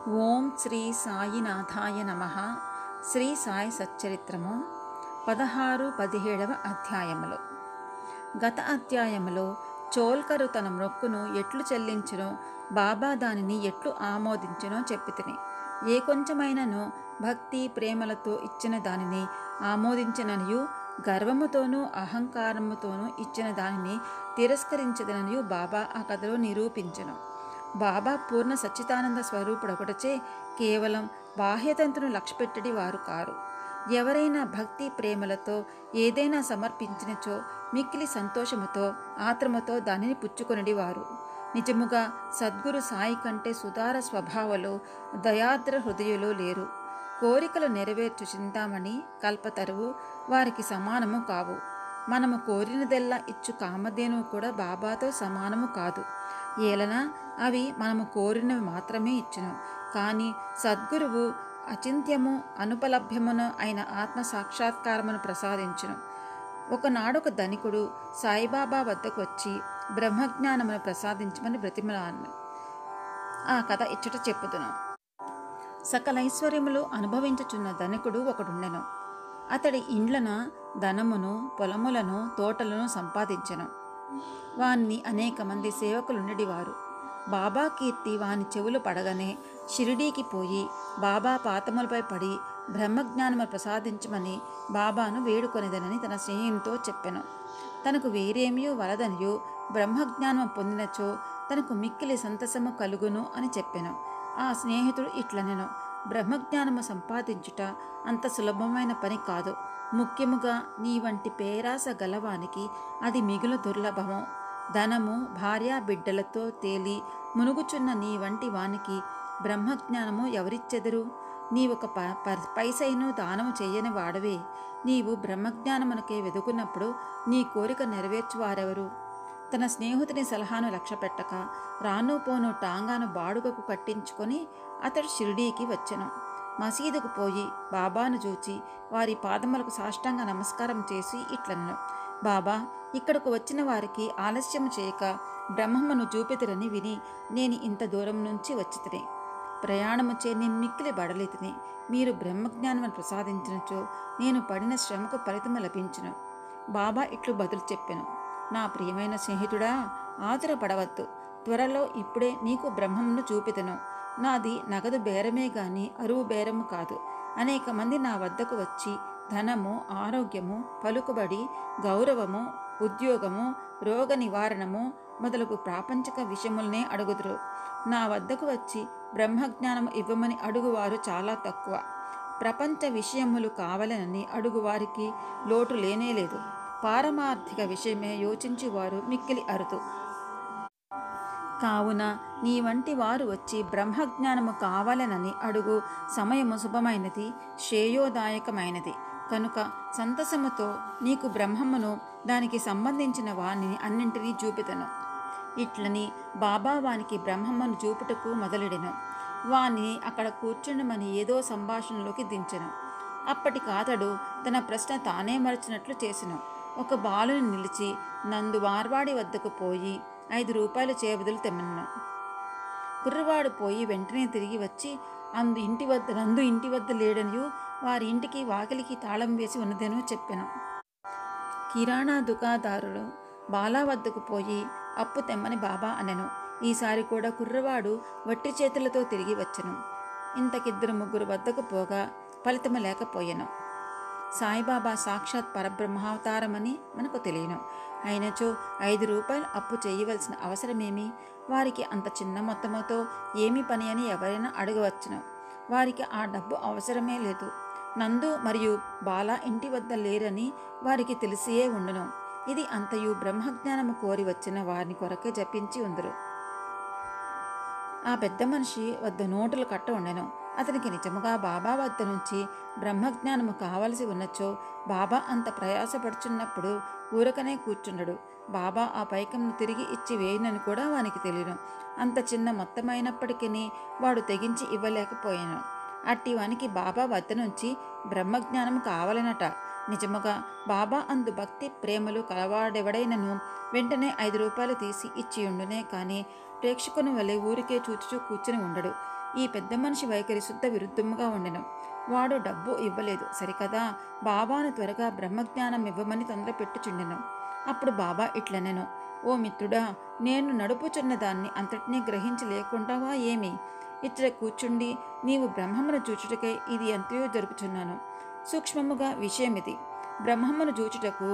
ఓం శ్రీ సాయినాథాయ నమః. శ్రీ సాయి సచ్చరిత్రము 16-17 అధ్యాయములు. గత అధ్యాయములో చోల్కరు తన మొక్కును ఎట్లు చెల్లించునో, బాబా దానిని ఎట్లు ఆమోదించునో చెప్పితిని. ఏ కొంచెమైనను భక్తి ప్రేమలతో ఇచ్చిన దానిని ఆమోదించిననియు, గర్వముతోనూ అహంకారముతోనూ ఇచ్చిన దానిని తిరస్కరించదననియు బాబా ఆ కథలో నిరూపించెను. బాబా పూర్ణ సచ్చిదానంద స్వరూపుడొకటచే కేవలం బాహ్యతంతును లక్ష్యపెట్టడి వారు కారు. ఎవరైనా భక్తి ప్రేమలతో ఏదైనా సమర్పించినచో మిక్కిలి సంతోషముతో ఆత్రముతో దానిని పుచ్చుకొనడి వారు. నిజముగా సద్గురు సాయి కంటే సుధార స్వభావలో దయాద్ర హృదయులో లేరు. కోరికలు నెరవేర్చు చింతామణి కల్పతరువు వారికి సమానము కావు. మనము కోరినదెల్లా ఇచ్చు కామధేనువు కూడా బాబాతో సమానము కాదు. ఏలన అవి మనము కోరినవి మాత్రమే ఇచ్చును. కానీ సద్గురువు అచింత్యము అనుపలభ్యమును అయిన ఆత్మ సాక్షాత్కారమును ప్రసాదించును. ఒకనాడొక ధనికుడు సాయిబాబా వద్దకు వచ్చి బ్రహ్మజ్ఞానమును ప్రసాదించమని బ్రతిమలాడెను. ఆ కథ ఇచ్చట చెప్పుదును. సకలైశ్వర్యములు అనుభవించుచున్న ధనికుడు ఒకడుండెను. అతడి ఇండ్లన ధనమును, పొలములను, తోటలను సంపాదించెను. వాన్ని అనేక మంది సేవకులుండేవారు. బాబా కీర్తి వాని చెవులు పడగానే షిరిడీకి పోయి బాబా పాదములపై పడి బ్రహ్మజ్ఞానము ప్రసాదించమని బాబాను వేడుకొనేదనని తన స్నేహితునితో చెప్పెను. తనకు వేరేమియో వలదనియో బ్రహ్మజ్ఞానము పొందినచో తనకు మిక్కిలి సంతసము కలుగును అని చెప్పెను. ఆ స్నేహితుడు ఇట్లనెను: బ్రహ్మజ్ఞానము సంపాదించుట అంత సులభమైన పని కాదు. ముఖ్యముగా నీ వంటి పేరాస గలవానికి అది మిగులు దుర్లభము. ధనము, భార్యా బిడ్డలతో తేలి మునుగుచున్న నీ వంటి వానికి బ్రహ్మజ్ఞానము ఎవరిచ్చెదరు? నీవొక పైసైను దానము చెయ్యని వాడవే. నీవు బ్రహ్మజ్ఞానమునకే వెదుకున్నప్పుడు నీ కోరిక నెరవేర్చువారెవరు? తన స్నేహితుని సలహాను లక్ష్యపెట్టక రాను పోను టాంగాను బాడుగకు కట్టించుకొని అతడు షిరిడీకి వచ్చెను. మసీదుకు పోయి బాబాను చూచి వారి పాదములకు సాష్టాంగ నమస్కారం చేసి ఇట్లనెను: బాబా, ఇక్కడకు వచ్చిన వారికి ఆలస్యము చేయక బ్రహ్మమును చూపితురని విని నేను ఇంత దూరం నుంచి వచ్చితిని. ప్రయాణము చే నేను మిక్కిలి బడలితిని. మీరు బ్రహ్మజ్ఞానమును ప్రసాదించినచో నేను పడిన శ్రమకు ఫలితము లభించును. బాబా ఇట్లు బదులు చెప్పెను: నా ప్రియమైన స్నేహితుడా, ఆతురపడవద్దు. త్వరలో ఇప్పుడే నీకు బ్రహ్మమును చూపితను. నాది నగదు బేరమే గాని అరువు బేరము కాదు. అనేక మంది నా వద్దకు వచ్చి ధనము, ఆరోగ్యము, పలుకుబడి, గౌరవము, ఉద్యోగము, రోగ నివారణము మొదలగు ప్రాపంచిక విషయములనే అడుగుదురు. నా వద్దకు వచ్చి బ్రహ్మజ్ఞానము ఇవ్వమని అడుగువారు చాలా తక్కువ. ప్రపంచ విషయములు కావాలనని అడుగువారికి లోటు లేనేలేదు. పారమార్థిక విషయమే యోచించువారు మిక్కిలి అరుదు. కావున నీ వంటి వారు వచ్చి బ్రహ్మజ్ఞానము కావాలనని అడుగు సమయము శుభమైనది, శ్రేయోదాయకమైనది. కనుక సంతసముతో నీకు బ్రహ్మమును దానికి సంబంధించిన వాణిని అన్నింటినీ చూపితను. ఇట్లని బాబా వానికి బ్రహ్మమును చూపుటకు మొదలెడెను. వాణ్ణి అక్కడ కూర్చుండమని ఏదో సంభాషణలోకి దించెను. అప్పటికాతడు తన ప్రశ్న తానే మరచినట్లు చేసెను. ఒక బాలుని నిలిచి నందు మార్వాడి వద్దకు పోయి 5 రూపాయలు చేయబదులు తెమ్మను. కుర్రవాడు పోయి వెంటనే తిరిగి వచ్చి నందు ఇంటి వద్ద లేడనియు వారి ఇంటికి వాకిలికి తాళం వేసి ఉన్నదనూ చెప్పెను. కిరాణా దుకాదారుడు బాలా వద్దకు పోయి అప్పు తెమ్మని బాబా అనెను. ఈసారి కూడా కుర్రవాడు వట్టి చేతులతో తిరిగి వచ్చెను. ఇంతకిద్దరు ముగ్గురు వద్దకు పోగా ఫలితము లేకపోయెను. సాయిబాబా సాక్షాత్ పరబ్రహ్మావతారమని మనకు తెలియను. అయినచో 5 రూపాయలు అప్పు చేయవలసిన అవసరమేమి? వారికి అంత చిన్న మొత్తముతో ఏమి పని అని ఎవరైనా అడగవచ్చును. వారికి ఆ డబ్బు అవసరమే లేదు. నందు మరియు బాలా ఇంటి వద్ద లేరని వారికి తెలిసియే ఉండును. ఇది అంతయు బ్రహ్మజ్ఞానము కోరి వచ్చిన వారిని కొరకే జపించి ఉందరు. ఆ పెద్ద మనిషి వద్ద నోటులు కట్ట ఉండెను. అతనికి నిజముగా బాబా వద్ద నుంచి బ్రహ్మజ్ఞానము కావలసి ఉన్నచో బాబా అంత ప్రయాసపడుచున్నప్పుడు ఊరకనే కూర్చుండడు. బాబా ఆ పైకమును తిరిగి ఇచ్చి వేయనని కూడా వానికి తెలియను. అంత చిన్న మొత్తమైనప్పటికీ వాడు తెగించి ఇవ్వలేకపోయాను. అట్టి వానికి బాబా వద్ద నుంచి బ్రహ్మజ్ఞానము కావాలనట. నిజముగా బాబా అందు భక్తి ప్రేమలు కలవాడెవడైనను వెంటనే 5 రూపాయలు తీసి ఇచ్చియుండునే కానీ ప్రేక్షకుని వలె ఊరికే చూచుచూ కూర్చుని ఉండడు. ఈ పెద్ద మనిషి వైఖరి శుద్ధ విరుద్ధముగా ఉండెను. వాడు డబ్బు ఇవ్వలేదు సరికదా, బాబాను త్వరగా బ్రహ్మజ్ఞానం ఇవ్వమని తొందరపెట్టుచుండెను. అప్పుడు బాబా ఇట్లనెను, ఓ మిత్రుడా, నేను నడుపుచున్న దాన్ని అంతటినీ గ్రహించలేకుంటావా ఏమి? ఇచ్చట కూర్చుండి నీవు బ్రహ్మమును చూచుటకై ఇది ఎంతయో జరుపుచున్నాను. సూక్ష్మముగా విషయమిది. బ్రహ్మమును చూచుటకు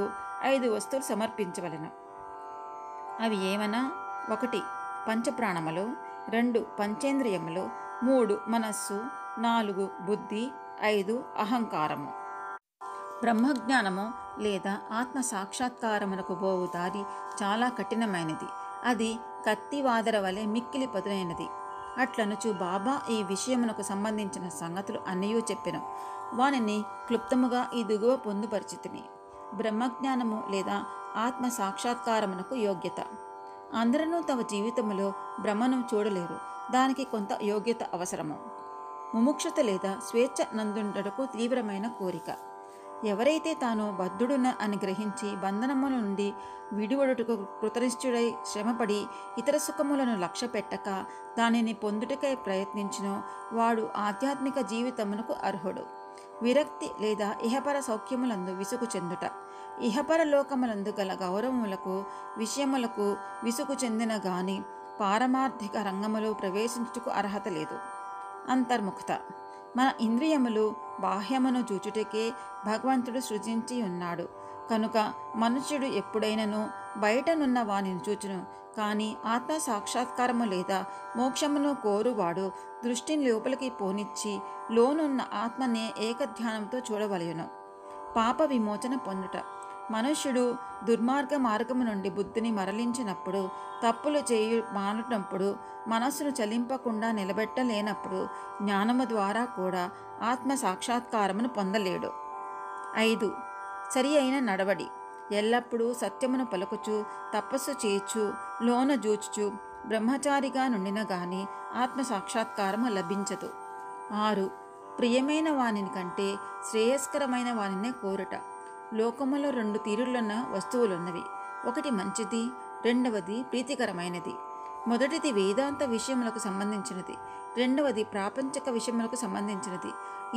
5 వస్తువులు సమర్పించవలెను. అవి ఏమనా? 1 పంచప్రాణములు, 2 పంచేంద్రియములు, 3 మనస్సు, 4 బుద్ధి, 5 అహంకారము. బ్రహ్మజ్ఞానము లేదా ఆత్మ సాక్షాత్కారమునకు బోవు దారి చాలా కఠినమైనది. అది కత్తివాదర వలె మిక్కిలి పదునైనది. అట్లనుచు బాబా ఈ విషయమునకు సంబంధించిన సంగతులు అన్నయూ చెప్పెను. వానిని క్లుప్తముగా ఈ దిగువ పొందుపరిచితిని. బ్రహ్మజ్ఞానము లేదా ఆత్మ సాక్షాత్కారమునకు యోగ్యత. అందరూ తమ జీవితంలో బ్రహ్మను చూడలేరు. దానికి కొంత యోగ్యత అవసరము. ముముక్షత లేదా స్వేచ్ఛ నందుండటకు తీవ్రమైన కోరిక. ఎవరైతే తాను బద్ధుడున అని గ్రహించి బంధనముల నుండి విడివడుటకు కృతనిశ్చుడై శ్రమపడి ఇతర సుఖములను లక్ష్య పెట్టక దానిని పొందుటకై ప్రయత్నించినో వాడు ఆధ్యాత్మిక జీవితమునకు అర్హుడు. విరక్తి లేదా ఇహపర సౌఖ్యములందు విసుగు చెందుట. ఇహపర లోకములందు గల గౌరవములకు విషయములకు విసుగు చెందిన గాని పారమార్థిక రంగములో ప్రవేశించుటకు అర్హత లేదు. అంతర్ముఖత. మన ఇంద్రియములు బాహ్యమును చూచుటకే భగవంతుడు సృజించి ఉన్నాడు కనుక మనుష్యుడు ఎప్పుడైనను బయటనున్న వానిని చూచును. కానీ ఆత్మ సాక్షాత్కారము లేదా మోక్షమును కోరువాడు దృష్టిని లోపలికి పోనిచ్చి లోనున్న ఆత్మనే ఏకధ్యానంతో చూడవలెను. పాప విమోచన పొందుట. మనుష్యుడు దుర్మార్గ మార్గము నుండి బుద్ధిని మరలించినప్పుడు, తప్పులు చేయు మానునప్పుడు, మనస్సును చలింపకుండా నిలబెట్టలేనప్పుడు జ్ఞానము ద్వారా కూడా ఆత్మ సాక్షాత్కారమును పొందలేడు. 5 సరి అయిన నడవడి. ఎల్లప్పుడూ సత్యమును పలుకుచు తపస్సు చేయుచు లోన జూచుచు బ్రహ్మచారిగా నుండిన గాని ఆత్మ సాక్షాత్కారము లభించదు. 6 ప్రియమైన వానిని కంటే శ్రేయస్కరమైన వానినే కోరుట. లోకములో 2 తీరులున్న వస్తువులున్నవి. ఒకటి మంచిది, రెండవది ప్రీతికరమైనది. మొదటిది వేదాంత విషయములకు సంబంధించినది, రెండవది ప్రాపంచిక విషయములకు సంబంధించినది.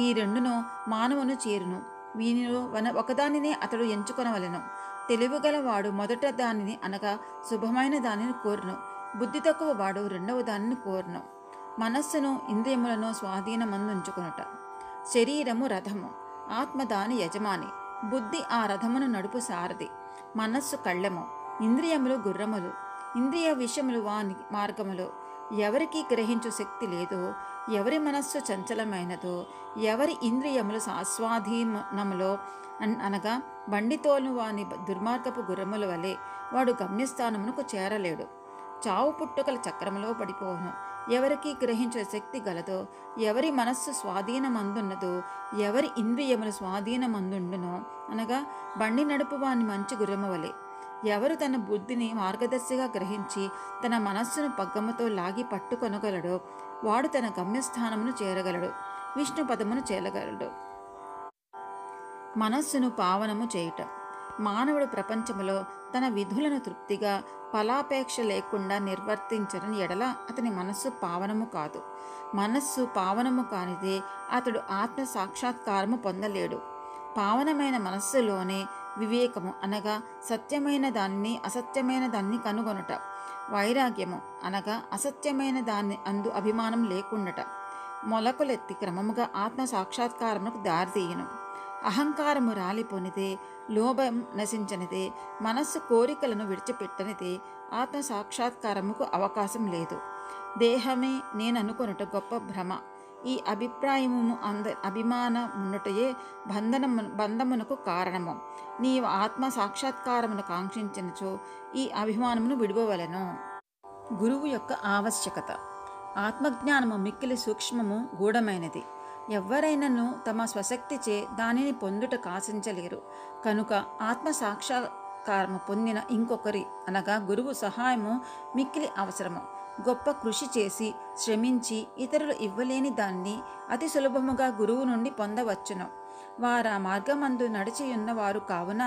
ఈ రెండును మానవును చేరును. వీనిలో ఒకదానినే అతడు ఎంచుకొనవలెను. తెలివిగలవాడు మొదట దానిని అనగా శుభమైన దానిని కోరును. బుద్ధి తక్కువ వాడు రెండవ దానిని కోరును. మనస్సును ఇంద్రియములను స్వాధీనమందుంచుకొనుట. శరీరము రథము, ఆత్మ దాని యజమాని, బుద్ధి ఆ రథమును నడుపు సారథి, మనస్సు కళ్ళెము, ఇంద్రియములు గుర్రములు. ఇంద్రియ విషయములు వాని మార్గములు. ఎవరికి గ్రహించు శక్తి లేదో, ఎవరి మనస్సు చంచలమైనదో, ఎవరి ఇంద్రియములు స్వాధీనములో అనగా బండితోలు వాని దుర్మార్గపు గుర్రముల వలె వాడు గమ్యస్థానమునకు చేరలేడు. చావు పుట్టుకల చక్రములో పడిపోవును. ఎవరికి గ్రహించే శక్తి గలదో, ఎవరి మనస్సు స్వాధీనమందున్నదో, ఎవరి ఇంద్రియములు స్వాధీనమందుండునో అనగా బండి నడుపు వాని మంచి గుర్రము వలె ఎవరు తన బుద్ధిని మార్గదర్శిగా గ్రహించి తన మనస్సును పగ్గముతో లాగి పట్టుకొనగలడో వాడు తన గమ్యస్థానమును చేరగలడు, విష్ణు పదమును చేరగలడు. మనస్సును పావనము చేయుట. మానవుడు ప్రపంచములో తన విధులను తృప్తిగా ఫలాపేక్ష లేకుండా నిర్వర్తించని ఎడల అతని మనస్సు పావనము కాదు. మనస్సు పావనము కానిదే అతడు ఆత్మ సాక్షాత్కారము పొందలేడు. పావనమైన మనస్సులోనే వివేకము అనగా సత్యమైన దాన్ని అసత్యమైన దాన్ని కనుగొనుట, వైరాగ్యము అనగా అసత్యమైన దాన్ని అందు అభిమానం లేకుండట మొలకలెత్తి క్రమముగా ఆత్మ సాక్షాత్కారమునకు దారితీయును. అహంకారము రాలిపోనిదే, లోభం నశించనిదే, మనస్సు కోరికలను విడిచిపెట్టనిదే ఆత్మ సాక్షాత్కారముకు అవకాశం లేదు. దేహమే నేననుకొనుట గొప్ప భ్రమ. ఈ అభిప్రాయము అభిమానమున్నటయే బంధమునకు కారణము. నీవు ఆత్మ సాక్షాత్కారమును కాంక్షించినచో ఈ అభిమానమును విడువవలెను. గురువు యొక్క ఆవశ్యకత. ఆత్మజ్ఞానము మిక్కిలి సూక్ష్మము, గూఢమైనది. ఎవ్వరైనను తమ స్వశక్తిచే దానిని పొందుట కాశించలేరు. కనుక ఆత్మ సాక్షాత్కారము పొందిన ఇంకొకరి అనగా గురువు సహాయము మిక్కిలి అవసరము. గొప్ప కృషి చేసి శ్రమించి ఇతరులు ఇవ్వలేని దాన్ని అతి సులభముగా గురువు నుండి పొందవచ్చును. వారా మార్గమందు నడిచియున్నవారు కావున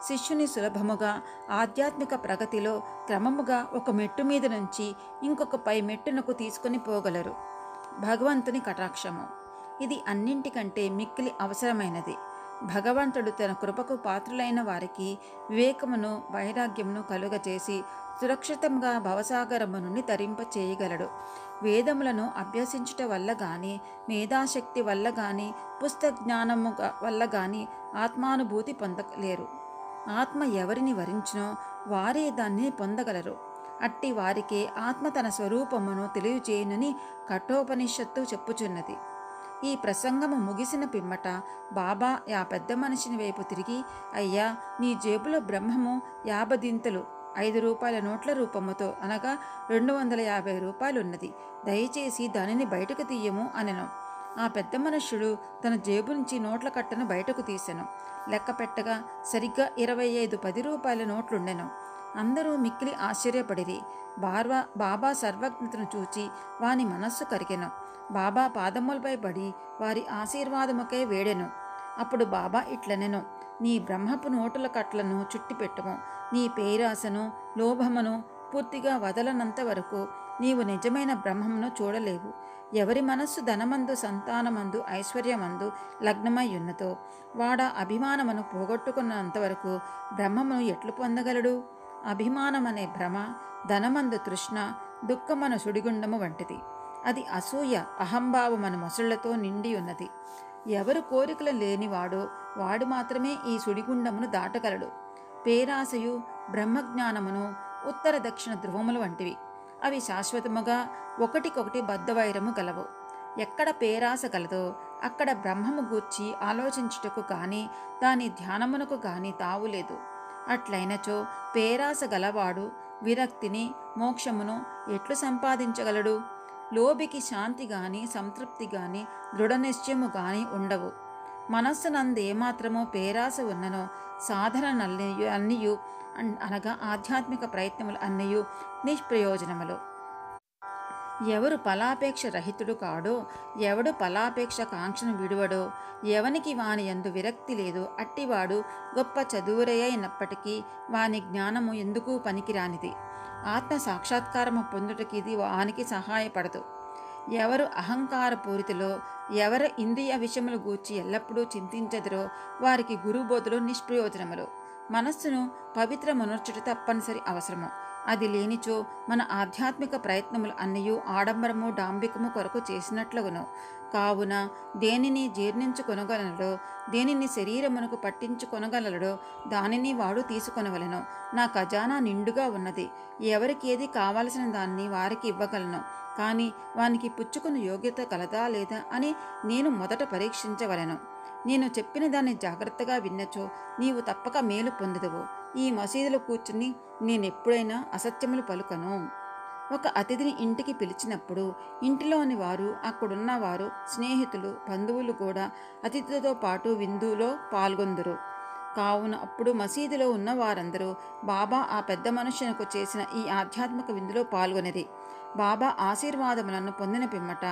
శిష్యుని సులభముగా ఆధ్యాత్మిక ప్రగతిలో క్రమముగా ఒక మెట్టు మీద నుంచి ఇంకొక పై మెట్టునకు తీసుకొని పోగలరు. భగవంతుని కటాక్షము. ఇది అన్నింటికంటే మిక్కిలి అవసరమైనది. భగవంతుడు తన కృపకు పాత్రులైన వారికి వివేకమును వైరాగ్యమును కలుగచేసి సురక్షితంగా భవసాగరము నుండి తరింప చేయగలడు. వేదములను అభ్యసించుట వల్ల గాని, మేధాశక్తి వల్ల గాని, పుస్తక జ్ఞానము వల్ల గాని ఆత్మానుభూతి పొందలేరు. ఆత్మ ఎవరిని వరించినో వారే దాన్ని పొందగలరు. అట్టి వారికే ఆత్మ తన స్వరూపమును తెలియచేయునని కఠోపనిషత్తు చెప్పుచున్నది. ఈ ప్రసంగము ముగిసిన పిమ్మట బాబా ఆ పెద్ద మనిషిని వైపు తిరిగి, అయ్యా, నీ జేబులో బ్రహ్మము 50 దింతలు 5 రూపాయల నోట్ల రూపముతో, అనగా 250 రూపాయలున్నది. దయచేసి దానిని బయటకు తీయము అనెను. ఆ పెద్ద మనుష్యుడు తన జేబు నుంచి నోట్ల కట్టను బయటకు తీసెను. లెక్క పెట్టగా సరిగ్గా 25 10 రూపాయల నోట్లుండెను. అందరూ మిక్కిలి ఆశ్చర్యపడిరి. బాబా సర్వజ్ఞతను చూచి వాని మనస్సు కరిగెను. బాబా పాదములపై పడి వారి ఆశీర్వాదముకై వేడెను. అప్పుడు బాబా ఇట్లనెను, నీ బ్రహ్మపు నోటుల కట్లను చుట్టిపెట్టుము. నీ పేరాసను లోభమును పూర్తిగా వదలనంత వరకు నీవు నిజమైన బ్రహ్మమును చూడలేవు. ఎవరి మనస్సు ధనమందు, సంతానమందు, ఐశ్వర్యమందు లగ్నమై ఉన్నదో వాడా అభిమానమును పోగొట్టుకున్నంతవరకు బ్రహ్మమును ఎట్లు పొందగలడు? అభిమానమనే భ్రమ, ధనమందు తృష్ణ, దుఃఖమను సుడిగుండము వంటిది. అది అసూయ, అహంభావమను మొసళ్లతో నిండి ఉన్నది. ఎవరు కోరికలు లేనివాడో వాడు మాత్రమే ఈ సుడిగుండమును దాటగలడు. పేరాశయు బ్రహ్మజ్ఞానమును ఉత్తర దక్షిణ ధ్రువములు వంటివి. అవి శాశ్వతముగా ఒకటికొకటి బద్ధవైరము గలవు. ఎక్కడ పేరాశ గలదో అక్కడ బ్రహ్మము గూర్చి ఆలోచించుటకు గాని, దాని ధ్యానమునకు గాని తావులేదు. అట్లయినచో పేరాశ గలవాడు విరక్తిని, మోక్షమును ఎట్లు సంపాదించగలడు? లోబికి శాంతి గాని, సంతృప్తి గాని, దృఢ నిశ్చయము గాని ఉండవు. మనస్సునందు ఏమాత్రమో పేరాశ ఉన్ననో సాధనలన్నీయు, అనగా ఆధ్యాత్మిక ప్రయత్నములు అన్నయు నిష్ప్రయోజనములు. ఎవరు ఫలాపేక్ష రహితుడు కాడో, ఎవడు ఫలాపేక్ష కాంక్షను విడువడో, ఎవనికి వాని యందు విరక్తి లేదో అట్టివాడు గొప్ప చదువురయైనప్పటికీ వాని జ్ఞానము ఎందుకు పనికిరానిది. ఆత్మ సాక్షాత్కారము పొందుటకి ఇది వానికి సహాయపడదు. ఎవరు అహంకారపూరితులో, ఎవరు ఇంద్రియ విషయములు గూర్చి ఎల్లప్పుడూ చింతించదురో వారికి గురుబోధులు నిష్ప్రయోజనములు. మనస్సును పవిత్రమునర్చుట తప్పనిసరి అవసరము. అది లేనిచో మన ఆధ్యాత్మిక ప్రయత్నములు అన్నయూ ఆడంబరము, డాంబికము కొరకు చేసినట్లగును. కావున దేనిని జీర్ణించుకొనగలడో, దేనిని శరీరమునకు పట్టించుకొనగలడో దానిని వాడు తీసుకొనవలెను. నా ఖజానా నిండుగా ఉన్నది, ఎవరికి ఏది కావలసిన దాన్ని వారికి ఇవ్వగలను. కానీ వానికి పుచ్చుకుని యోగ్యత కలదా లేదా అని నేను మొదట పరీక్షించవలెను. నేను చెప్పిన దాన్ని జాగ్రత్తగా విన్నచో నీవు తప్పక మేలు పొందుదువు. ఈ మసీదులో కూర్చుని నేనెప్పుడైనా అసత్యములు పలుకను. ఒక అతిథిని ఇంటికి పిలిచినప్పుడు ఇంటిలోని వారు, అక్కడున్న వారు, స్నేహితులు, బంధువులు కూడా అతిథితో పాటు విందులో పాల్గొందురు. కావున అప్పుడు మసీదులో ఉన్న వారందరూ బాబా ఆ పెద్ద మనుష్యునకు చేసిన ఈ ఆధ్యాత్మిక విందులో పాల్గొనేది. బాబా ఆశీర్వాదములను పొందిన పిమ్మట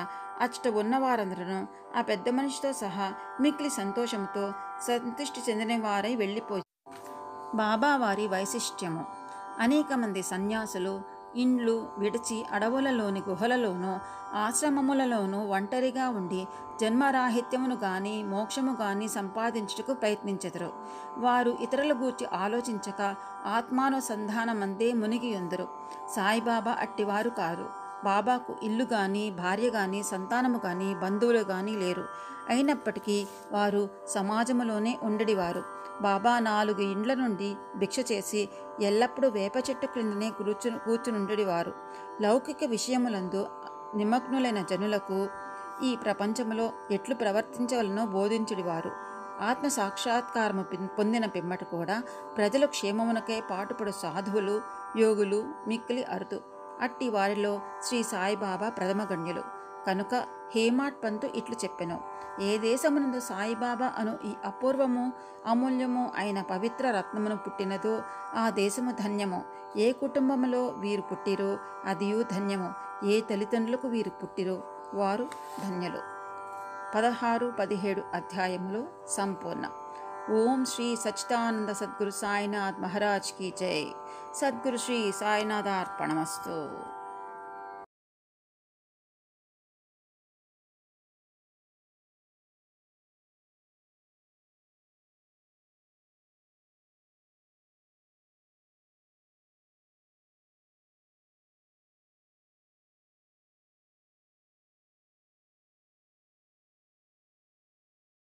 అచ్చట ఉన్న వారందరూ ఆ పెద్ద మనిషితో సహా మిక్కిలి సంతోషంతో సంతృష్టి చెందిన వారై వెళ్ళిపోయి. బాబా వారి వైశిష్ట్యము. అనేక మంది సన్యాసులు ఇండ్లు విడిచి అడవులలోని గుహలలోనూ ఆశ్రమములలోనూ ఒంటరిగా ఉండి జన్మరాహిత్యమును గాని మోక్షము గాని సంపాదించుటకు ప్రయత్నించెదరు. వారు ఇతరుల గూర్చి ఆలోచించక ఆత్మానుసంధానమందే మునిగియుందురు. సాయిబాబా అట్టివారు కారు. బాబాకు ఇల్లు గాని, భార్య గాని, సంతానము గాని, బంధువులు గాని లేరు. అయినప్పటికీ వారు సమాజములోనే ఉండడివారు. బాబా 4 ఇండ్ల నుండి భిక్ష చేసి ఎల్లప్పుడూ వేప చెట్టు క్రిందనే కూర్చునుండేవారు. లౌకిక విషయములందు నిమగ్నులైన జనులకు ఈ ప్రపంచములో ఎట్లు ప్రవర్తించవలనో బోధించుడివారు. ఆత్మ సాక్షాత్కారము పొందిన పిమ్మట కూడా ప్రజల క్షేమమునకై పాటుపడు సాధువులు, యోగులు మిక్కిలి అరుదు. అట్టి వారిలో శ్రీ సాయిబాబా ప్రథమగణ్యులు. కనుక హేమాడ్ పంతు ఇట్లు చెప్పెను, ఏ దేశమునందు సాయిబాబా అను ఈ అపూర్వము అమూల్యము అయిన పవిత్ర రత్నమును పుట్టినదో ఆ దేశము ధన్యము. ఏ కుటుంబములో వీరు పుట్టిరో అదియు ధన్యము. ఏ తల్లిదండ్రులకు వీరు పుట్టిరో వారు ధన్యులు. 16, 17 అధ్యాయములు సంపూర్ణం. ఓం శ్రీ సచ్చిదానంద సద్గురు సాయినాథ్ మహారాజ్ కీ జై. సద్గురు శ్రీ సాయినాథార్పణమస్తు.